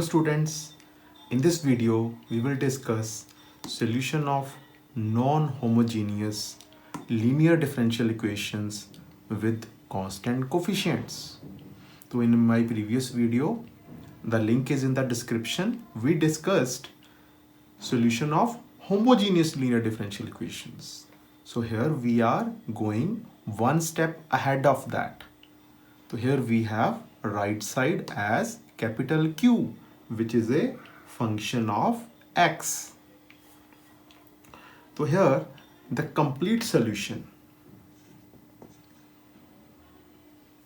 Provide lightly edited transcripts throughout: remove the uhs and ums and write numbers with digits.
students, in this video we will discuss solution of non-homogeneous linear differential equations with constant coefficients. So in my previous video, the link is in the description, we discussed solution of homogeneous linear differential equations. So here we are going one step ahead of that. So here we have right side as capital Q, which is a function of x. So here the complete solution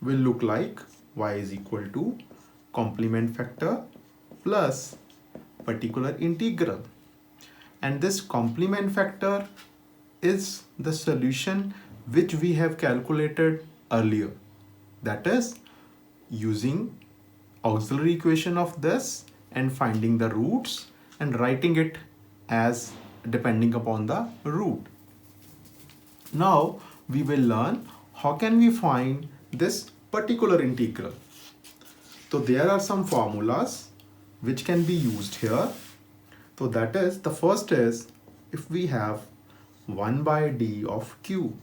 will look like y is equal to complement factor plus particular integral. And this complement factor is the solution which we have calculated earlier. That is using auxiliary equation of this and finding the roots and writing it as depending upon the root. Now we will learn how can we find this particular integral. So there are some formulas which can be used here. So that is, the first is, if we have 1 by d of q,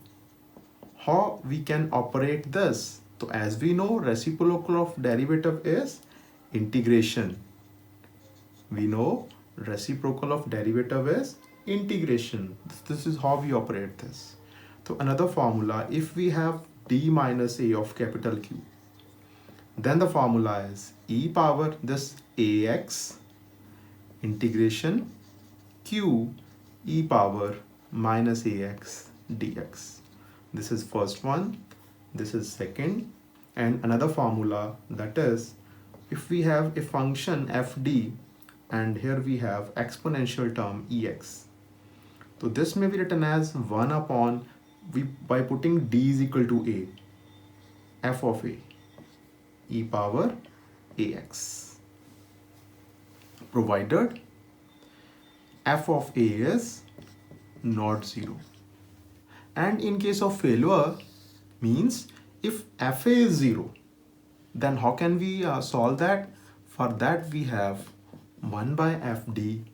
how we can operate this? So as we know, reciprocal of derivative is integration. We know reciprocal of derivative is integration. This is how we operate this. So another formula, if we have d minus a of capital Q, then the formula is e power this ax integration q e power minus ax dx. This is first one, this is second. And another formula, that is, if we have a function fd and here we have exponential term ex, so this may be written as 1 upon, by putting d is equal to a, f of a, e power ax, provided f of a is not 0. And in case of failure, means if fa is 0, then how can we solve that? For that we have 1 by fd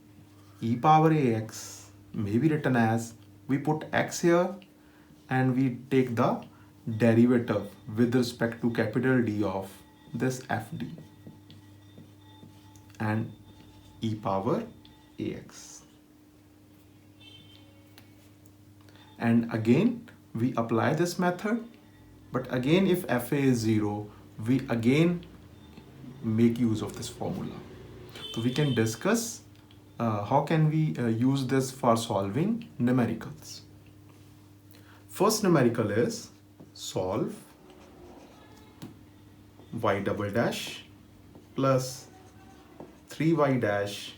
e power ax may be written as, we put x here and we take the derivative with respect to capital D of this fd and e power ax. And again we apply this method, but again if fa is 0, we again make use of this formula. So we can discuss how can we use this for solving numericals. First numerical is solve y double dash plus 3y dash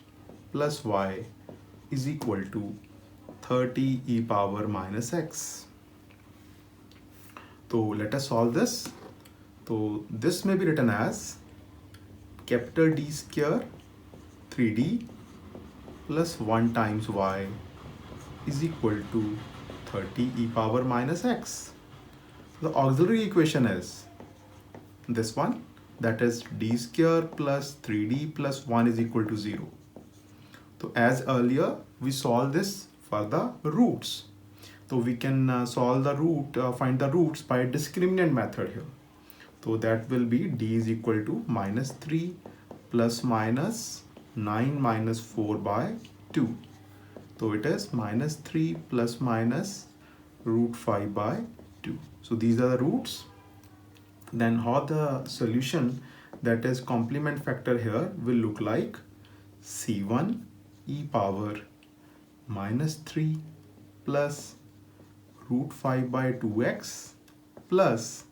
plus y is equal to 30 e power minus x. So let us solve this. So this may be written as capital D square 3d plus 1 times y is equal to 30 e power minus x. The auxiliary equation is this one, that is d square plus 3d plus 1 is equal to 0. So as earlier, we solve this for the roots. So we can solve the root, find the roots by discriminant method here. So that will be d is equal to minus 3 plus minus 9 minus 4 by 2. So it is minus 3 plus minus root 5 by 2. So these are the roots. Then how the solution, that is complement factor here, will look like c1 e power minus 3 plus root 5 by 2x plus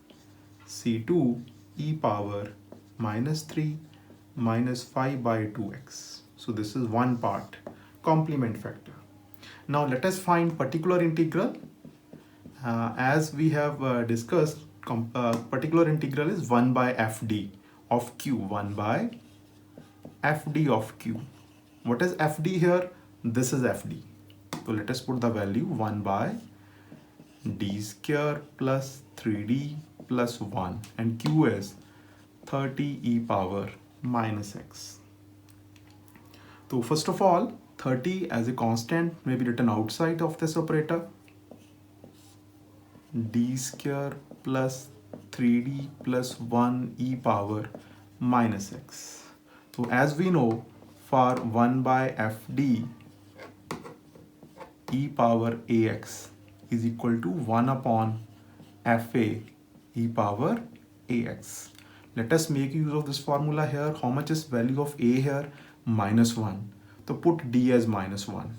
c2 e power minus 3 minus 5 by 2x. So this is one part, complement factor. Now let us find particular integral. As we have discussed, particular integral is 1 by fd of q, 1 by fd of q. What is fd here? This is fd. So let us put the value 1 by d square plus 3d plus 1, and q is 30 e power minus x. So first of all, 30 as a constant may be written outside of this operator. D square plus 3d plus 1 e power minus x. So as we know, for 1 by fd e power ax is equal to 1 upon fa e power ax. Let us make use of this formula here. How much is value of a here? Minus 1. So put d as minus 1.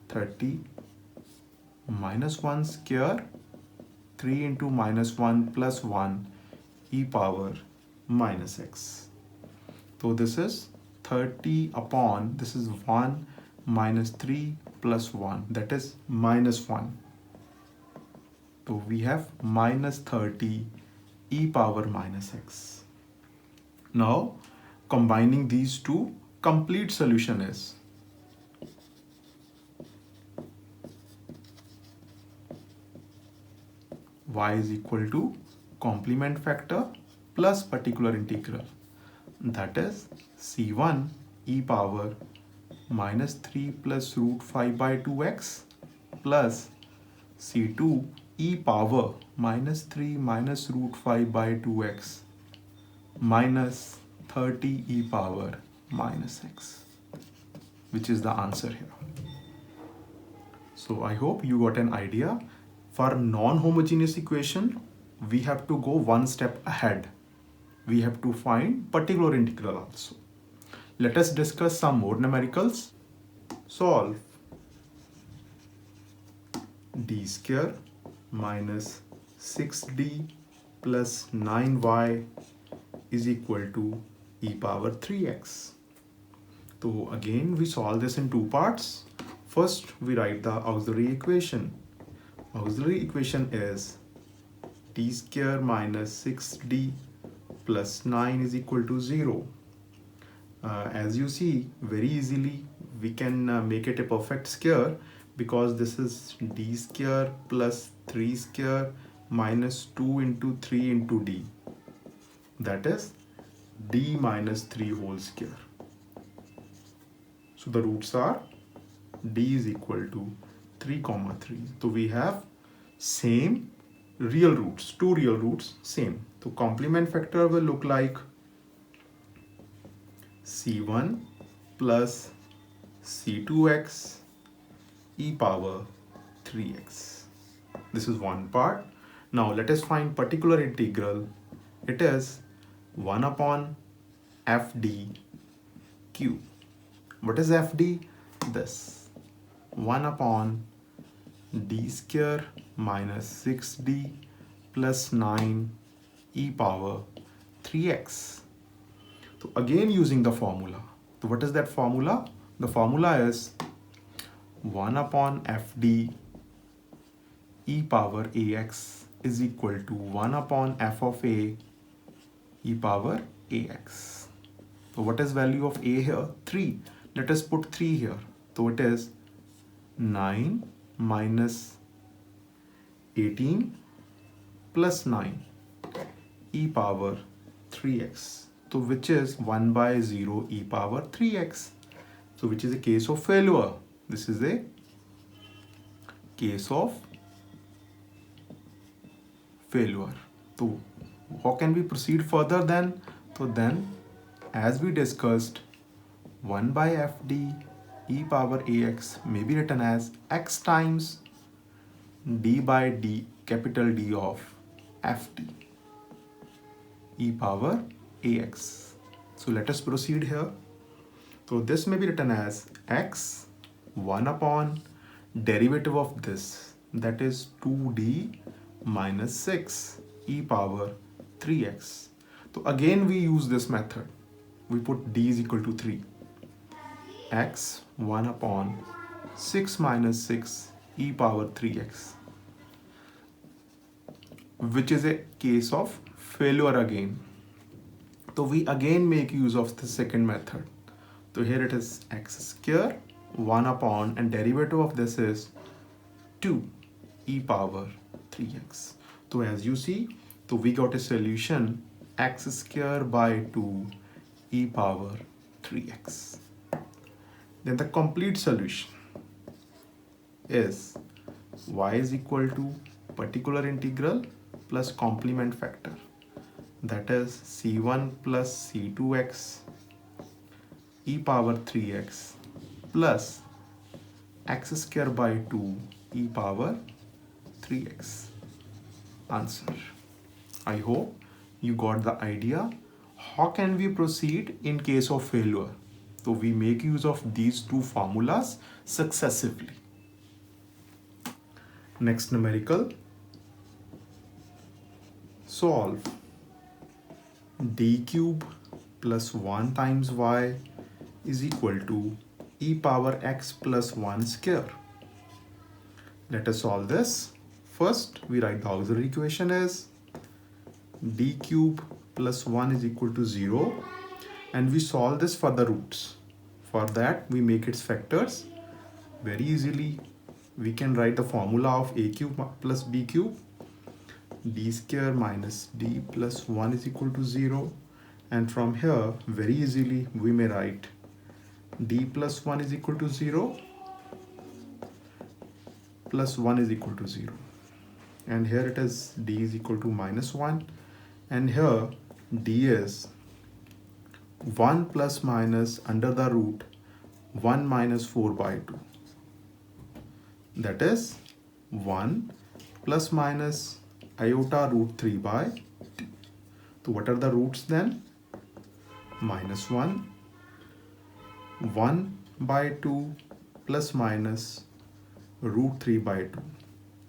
30 minus 1 square 3 into minus 1 plus 1 e power minus x. So this is 30 upon, this is 1 minus 3 plus 1, that is minus 1. So we have minus 30 e power minus x. Now combining these two, complete solution is y is equal to complement factor plus particular integral, that is c1 e power minus 3 plus root 5 by 2x plus c2 e power minus 3 minus root 5 by 2x minus 30 e power minus x, which is the answer here. So I hope you got an idea. For non-homogeneous equation, we have to go one step ahead. We have to find particular integral also. Let us discuss some more numericals. Solve d square minus 6d plus 9y is equal to e power 3x. So again, we solve this in two parts. First, we write the auxiliary equation. Auxiliary equation is d square minus 6d plus 9 is equal to 0. As you see, very easily we can make it a perfect square, because this is d square plus 3 square minus 2 into 3 into d, that is d minus 3 whole square. So the roots are d is equal to 3 comma 3. So we have same real roots, two real roots, same. So complement factor will look like c1 plus c2x e power 3x. This is one part. Now let us find particular integral. It is 1 upon fd cube. What is fd? This 1 upon d square minus 6d plus 9 e power 3x. So again using the formula. So what is that formula? The formula is 1 upon fd e power ax is equal to 1 upon f of a e power ax. So what is value of a here? 3. Let us put 3 here. So it is 9 minus 18 plus 9 e power 3x. So which is 1 by 0 e power 3x. So which is a case of failure. This is a case of failure. So how can we proceed further then? So then, as we discussed, 1 by fd e power ax may be written as x times d by d, capital D of fd e power ax. So let us proceed here. So this may be written as x 1 upon derivative of this, that is 2d minus 6 e power 3x. So again we use this method. We put d is equal to 3. X 1 upon 6 minus 6 e power 3x, which is a case of failure again. So we again make use of the second method. So here it is x square 1 upon, and derivative of this is 2 e power 3x. So as you see, so we got a solution x square by 2 e power 3x. then the complete solution is y is equal to particular integral plus complement factor, that is c1 plus c2x e power 3x plus x square by 2 e power 3x. Answer. I hope you got the idea. How can we proceed in case of failure? So we make use of these two formulas successively. Next numerical. Solve d cube plus 1 times y is equal to e power x plus 1 square. Let us solve this. First, we write the auxiliary equation as d cube plus 1 is equal to 0, and we solve this for the roots. For that, we make its factors. Very easily, we can write the formula of a cube plus b cube. D square minus d plus 1 is equal to 0. And from here, very easily, we may write d plus 1 is equal to 0 plus 1 is equal to 0. And here it is d is equal to minus 1. And here d is 1 plus minus under the root 1 minus 4 by 2. That is 1 plus minus iota root 3 by 2. So what are the roots then? Minus 1, 1 by 2 plus minus root 3 by 2.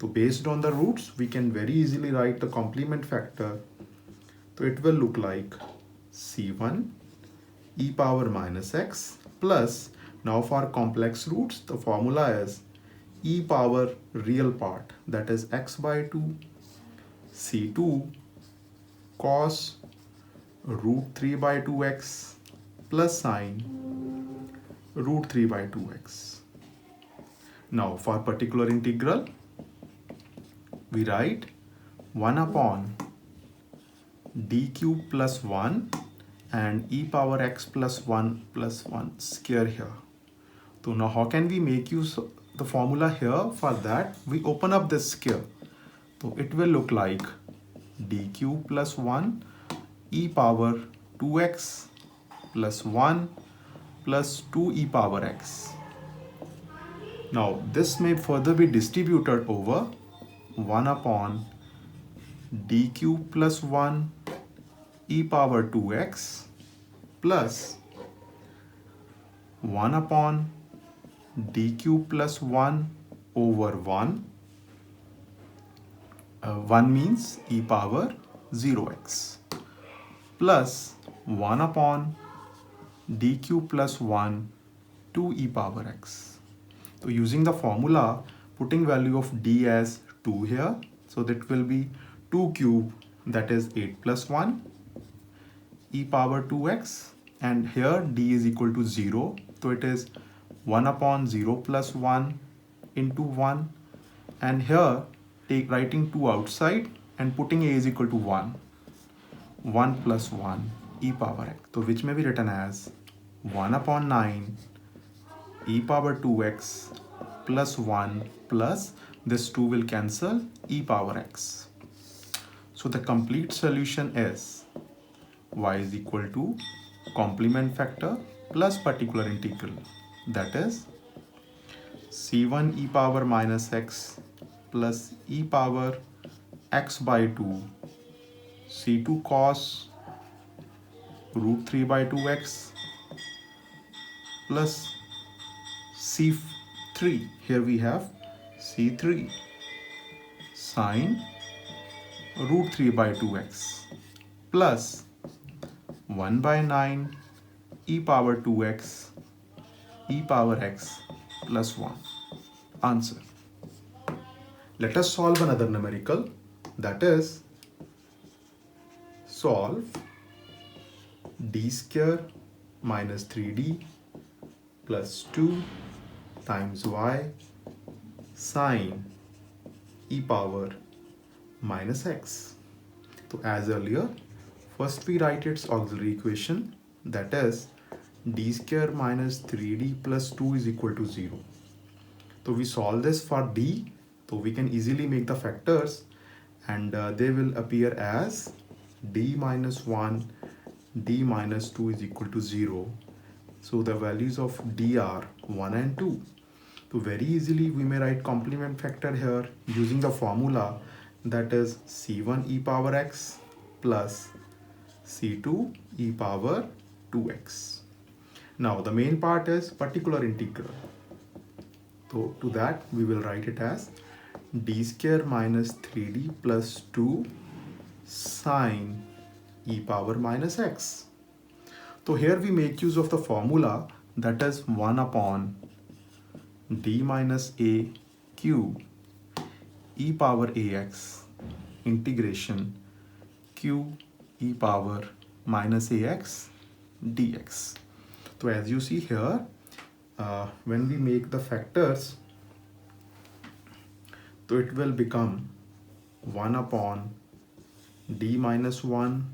So based on the roots, we can very easily write the complement factor. So it will look like c1 e power minus x plus, now for complex roots, the formula is e power real part, that is x by 2 c2 cos root 3 by 2x plus sine root 3 by 2x. Now for particular integral, we write 1 upon d cube plus 1 and e power x plus 1 square here. So now how can we make use of the formula here? For that, we open up this square. So it will look like d cube plus 1 e power 2x plus 1 plus 2 e power x. Now this may further be distributed over 1 upon d cube plus 1 e power 2x plus 1 upon d cube plus 1 over 1. 1 means e power 0x plus 1 upon d cube plus 1 2 e power x. So using the formula, putting value of d as 2 here, so that will be 2 cube, that is 8 plus 1 e power 2x, and here d is equal to 0, so it is 1 upon 0 plus 1 into 1, and here writing 2 outside and putting a is equal to 1 plus 1 e power x, so which may be written as 1 upon 9 e power 2x plus 1 plus this 2 will cancel e power x. So the complete solution is y is equal to complement factor plus particular integral, that is c1 e power minus x plus e power x by 2 c2 cos root 3 by 2x plus c3, here we have c3 sine root 3 by 2x plus 1 by 9 e power 2x e power x plus 1. Answer. Let us solve another numerical, that is solve d square minus 3d plus 2 times y sine e power minus x. So as earlier, first we write its auxiliary equation, that is d square minus 3d plus 2 is equal to 0. So we solve this for d, so we can easily make the factors, and they will appear as d minus 1, d minus 2 is equal to 0. So the values of d are 1 and 2. So very easily we may write complement factor here using the formula, that is c1 e power x plus c2 e power 2x. Now the main part is particular integral. So to that we will write it as d square minus 3d plus 2 sine e power minus x. So here we make use of the formula, that is 1 upon d minus a cube e power ax integration q e power minus ax dx. So as you see here, when we make the factors, so it will become 1 upon d minus 1,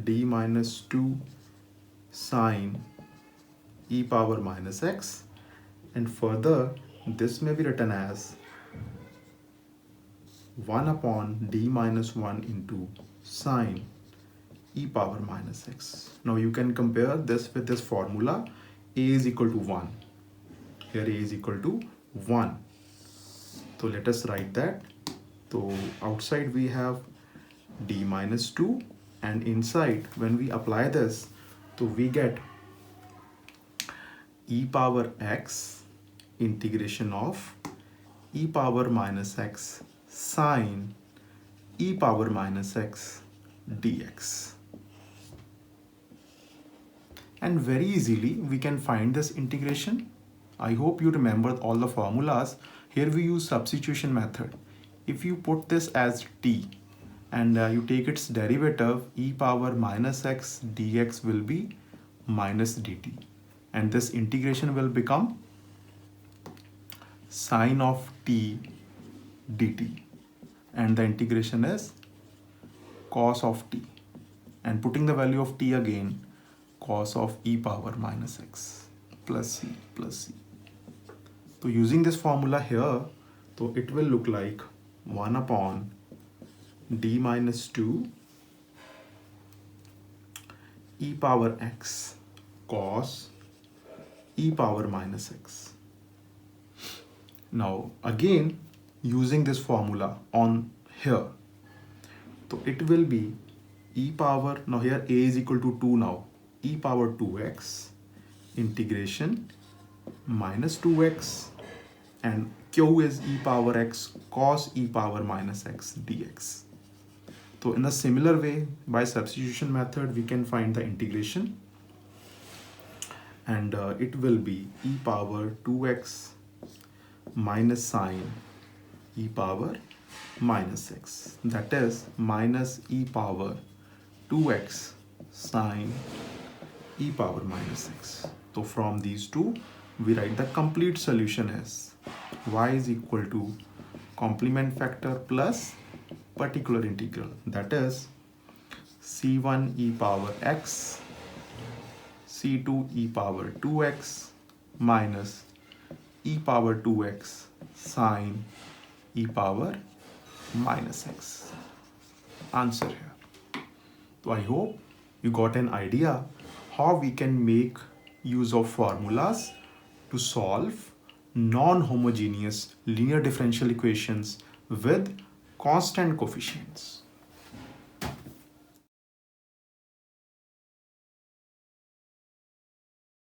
d minus 2 sine e power minus x, and further this may be written as 1 upon d minus 1 into sine e power minus x. Now you can compare this with this formula, a is equal to 1. Here a is equal to 1. So let us write that. So outside we have d minus 2, and inside when we apply this, so we get e power x integration of e power minus x sine e power minus x dx. And very easily we can find this integration. I hope you remember all the formulas. Here we use substitution method. If you put this as t and you take its derivative, e power minus x dx will be minus dt, and this integration will become sine of t dt, and the integration is cos of t, and putting the value of t again, cos of e power minus x plus c plus c. So using this formula here, so it will look like 1 upon d minus 2 e power x cos e power minus x. Now again using this formula on here, so it will be e power, now here a is equal to 2 now, e power 2x integration minus 2x, and q is e power x cos e power minus x dx. So in a similar way, by substitution method we can find the integration, and it will be e power 2x minus sine e power minus x, that is minus e power 2x sine e power minus x. So from these two we write the complete solution as y is equal to complement factor plus particular integral, that is c1 e power x c2 e power 2x minus e power 2x sine e power minus x. Answer here. So I hope you got an idea how we can make use of formulas to solve non-homogeneous linear differential equations with constant coefficients.